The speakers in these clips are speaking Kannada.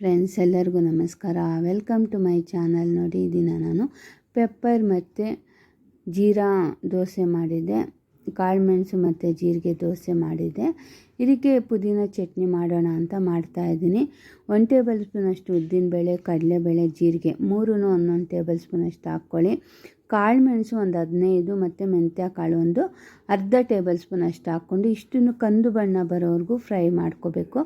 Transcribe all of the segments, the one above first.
ಫ್ರೆಂಡ್ಸ್ ಎಲ್ಲರಿಗೂ ನಮಸ್ಕಾರ. Welcome to my channel. ನೋಡಿ, ದಿನ ನಾನು ಪೆಪ್ಪರ್ ಮತ್ತು ಜೀರಾ ದೋಸೆ ಮಾಡಿದ್ದೆ, ಕಾಳುಮೆಣಸು ಮತ್ತು ಜೀರಿಗೆ ದೋಸೆ ಮಾಡಿದ್ದೆ. ಇದಕ್ಕೆ ಪುದೀನ ಚಟ್ನಿ ಮಾಡೋಣ ಅಂತ ಮಾಡ್ತಾಯಿದ್ದೀನಿ. 1 ಟೇಬಲ್ ಸ್ಪೂನಷ್ಟು ಉದ್ದಿನಬೇಳೆ, ಕಡಲೆಬೇಳೆ, ಜೀರಿಗೆ ಮೂರೂ 1 ಟೇಬಲ್ ಸ್ಪೂನಷ್ಟು ಹಾಕ್ಕೊಳ್ಳಿ. ಕಾಳುಮೆಣಸು ಒಂದು 15 ಮತ್ತು ಮೆಂತ್ಯ ಕಾಳು ಒಂದು ಅರ್ಧ ಟೇಬಲ್ ಸ್ಪೂನಷ್ಟು ಹಾಕ್ಕೊಂಡು ಇಷ್ಟನ್ನು ಕಂದು ಬಣ್ಣ ಬರೋವರೆಗೂ ಫ್ರೈ ಮಾಡ್ಕೋಬೇಕು.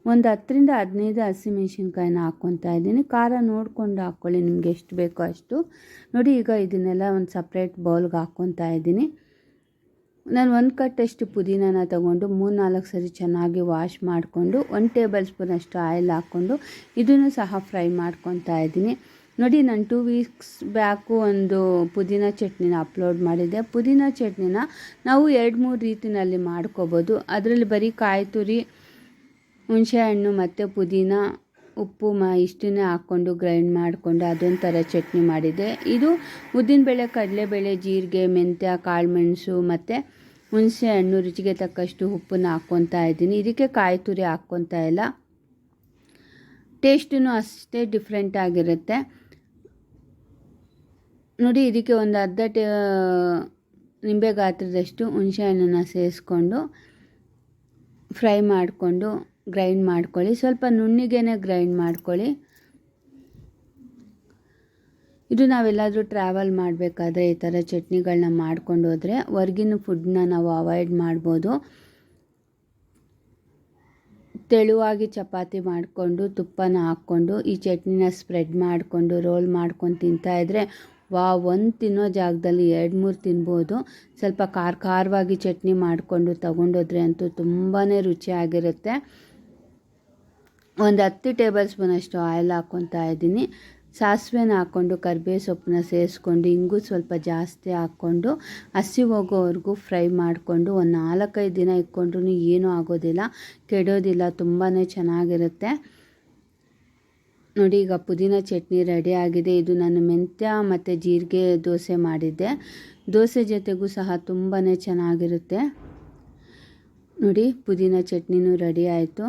ಒಂದು 10 ರಿಂದ 15 ಹಸಿಮೆಣ್ಸಿನ್ಕಾಯಿನ ಹಾಕ್ಕೊತಾ ಇದ್ದೀನಿ. ಖಾರ ನೋಡಿಕೊಂಡು ಹಾಕ್ಕೊಳ್ಳಿ, ನಿಮ್ಗೆ ಎಷ್ಟು ಬೇಕೋ ಅಷ್ಟು. ನೋಡಿ, ಈಗ ಇದನ್ನೆಲ್ಲ ಒಂದು ಸಪ್ರೇಟ್ ಬೌಲ್ಗೆ ಹಾಕ್ಕೊತಾ ಇದ್ದೀನಿ. ನಾನು 1 ಕಟ್ಟಷ್ಟು ಪುದೀನನ ತೊಗೊಂಡು 3-4 ಸರಿ ಚೆನ್ನಾಗಿ ವಾಶ್ ಮಾಡಿಕೊಂಡು 1 ಟೇಬಲ್ ಸ್ಪೂನಷ್ಟು ಆಯಿಲ್ ಹಾಕ್ಕೊಂಡು ಇದನ್ನು ಸಹ ಫ್ರೈ ಮಾಡ್ಕೊತಾ ಇದ್ದೀನಿ. ನೋಡಿ, ನಾನು 2 ವೀಕ್ಸ್ ಬ್ಯಾಕು ಒಂದು ಪುದೀನ ಚಟ್ನಿನ ಅಪ್ಲೋಡ್ ಮಾಡಿದ್ದೆ. ಪುದೀನ ಚಟ್ನಿನ ನಾವು 2-3 ರೀತಿಯಲ್ಲಿ ಮಾಡ್ಕೋಬೋದು. ಅದರಲ್ಲಿ ಬರೀ ಕಾಯಿ ತುರಿ, ಹುಣಸೆಹಣ್ಣು ಮತ್ತು ಪುದೀನ, ಉಪ್ಪು ಇಷ್ಟನ್ನೇ ಹಾಕ್ಕೊಂಡು ಗ್ರೈಂಡ್ ಮಾಡಿಕೊಂಡು ಅದೊಂಥರ ಚಟ್ನಿ ಮಾಡಿದ್ದೆ. ಇದು ಉದ್ದಿನಬೇಳೆ, ಕಡಲೆಬೇಳೆ, ಜೀರಿಗೆ, ಮೆಂತ್ಯ, ಕಾಳುಮೆಣಸು ಮತ್ತು ಹುಣಸೆಹಣ್ಣು, ರುಚಿಗೆ ತಕ್ಕಷ್ಟು ಉಪ್ಪನ್ನ ಹಾಕ್ಕೊತಾ ಇದ್ದೀನಿ. ಇದಕ್ಕೆ ಕಾಯಿ ತುರಿ ಹಾಕ್ಕೊತಾ ಇಲ್ಲ. ಟೇಸ್ಟೂ ಅಷ್ಟೇ ಡಿಫ್ರೆಂಟ್ ಆಗಿರುತ್ತೆ. ನೋಡಿ, ಇದಕ್ಕೆ ಒಂದು ಅರ್ಧ ನಿಂಬೆ ಗಾತ್ರದಷ್ಟು ಹುಣಸೆಹಣ್ಣನ್ನು ಸೇರಿಸ್ಕೊಂಡು ಫ್ರೈ ಮಾಡಿಕೊಂಡು ಗ್ರೈಂಡ್ ಮಾಡ್ಕೊಳ್ಳಿ. ಸ್ವಲ್ಪ ನುಣ್ಣಿಗೆನೇ ಗ್ರೈಂಡ್ ಮಾಡ್ಕೊಳ್ಳಿ. ಇದು ನಾವೆಲ್ಲಾದರೂ ಟ್ರಾವೆಲ್ ಮಾಡಬೇಕಾದ್ರೆ ಈ ಥರ ಚಟ್ನಿಗಳನ್ನ ಮಾಡ್ಕೊಂಡು ಹೋದರೆ ಹೊರ್ಗಿನ ಫುಡ್ನ ನಾವು ಅವಾಯ್ಡ್ ಮಾಡ್ಬೋದು. ತೆಳುವಾಗಿ ಚಪಾತಿ ಮಾಡಿಕೊಂಡು ತುಪ್ಪನ ಹಾಕ್ಕೊಂಡು ಈ ಚಟ್ನಿನ ಸ್ಪ್ರೆಡ್ ಮಾಡಿಕೊಂಡು ರೋಲ್ ಮಾಡ್ಕೊಂಡು ತಿಂತಾಯಿದ್ರೆ ಒಂದು ತಿನ್ನೋ ಜಾಗದಲ್ಲಿ 2-3 ತಿನ್ಬೋದು. ಸ್ವಲ್ಪ ಖಾರವಾಗಿ ಚಟ್ನಿ ಮಾಡಿಕೊಂಡು ತೊಗೊಂಡೋದ್ರೆ ಅಂತೂ ತುಂಬಾ ರುಚಿಯಾಗಿರುತ್ತೆ. ಒಂದು 10 ಟೇಬಲ್ ಸ್ಪೂನಷ್ಟು ಆಯಿಲ್ ಹಾಕ್ಕೊತಾ ಇದ್ದೀನಿ. ಸಾಸಿವೆನ ಹಾಕ್ಕೊಂಡು ಕರಿಬೇವು ಸೊಪ್ಪನ್ನ ಸೇರಿಸ್ಕೊಂಡು ಇಂಗು ಸ್ವಲ್ಪ ಜಾಸ್ತಿ ಹಾಕ್ಕೊಂಡು ಹಸಿ ಹೋಗೋವರೆಗೂ ಫ್ರೈ ಮಾಡಿಕೊಂಡು ಒಂದು 4-5 ದಿನ ಇಟ್ಕೊಂಡ್ರೂ ಏನೂ ಆಗೋದಿಲ್ಲ, ಕೆಡೋದಿಲ್ಲ, ತುಂಬಾ ಚೆನ್ನಾಗಿರುತ್ತೆ. ನೋಡಿ, ಈಗ ಪುದೀನ ಚಟ್ನಿ ರೆಡಿ ಆಗಿದೆ. ಇದು ನಾನು ಮೆಂತ್ಯ ಮತ್ತು ಜೀರಿಗೆ ದೋಸೆ ಮಾಡಿದ್ದೆ. ದೋಸೆ ಜೊತೆಗೂ ಸಹ ತುಂಬಾ ಚೆನ್ನಾಗಿರುತ್ತೆ. ನೋಡಿ, ಪುದೀನ ಚಟ್ನಿನೂ ರೆಡಿ ಆಯಿತು.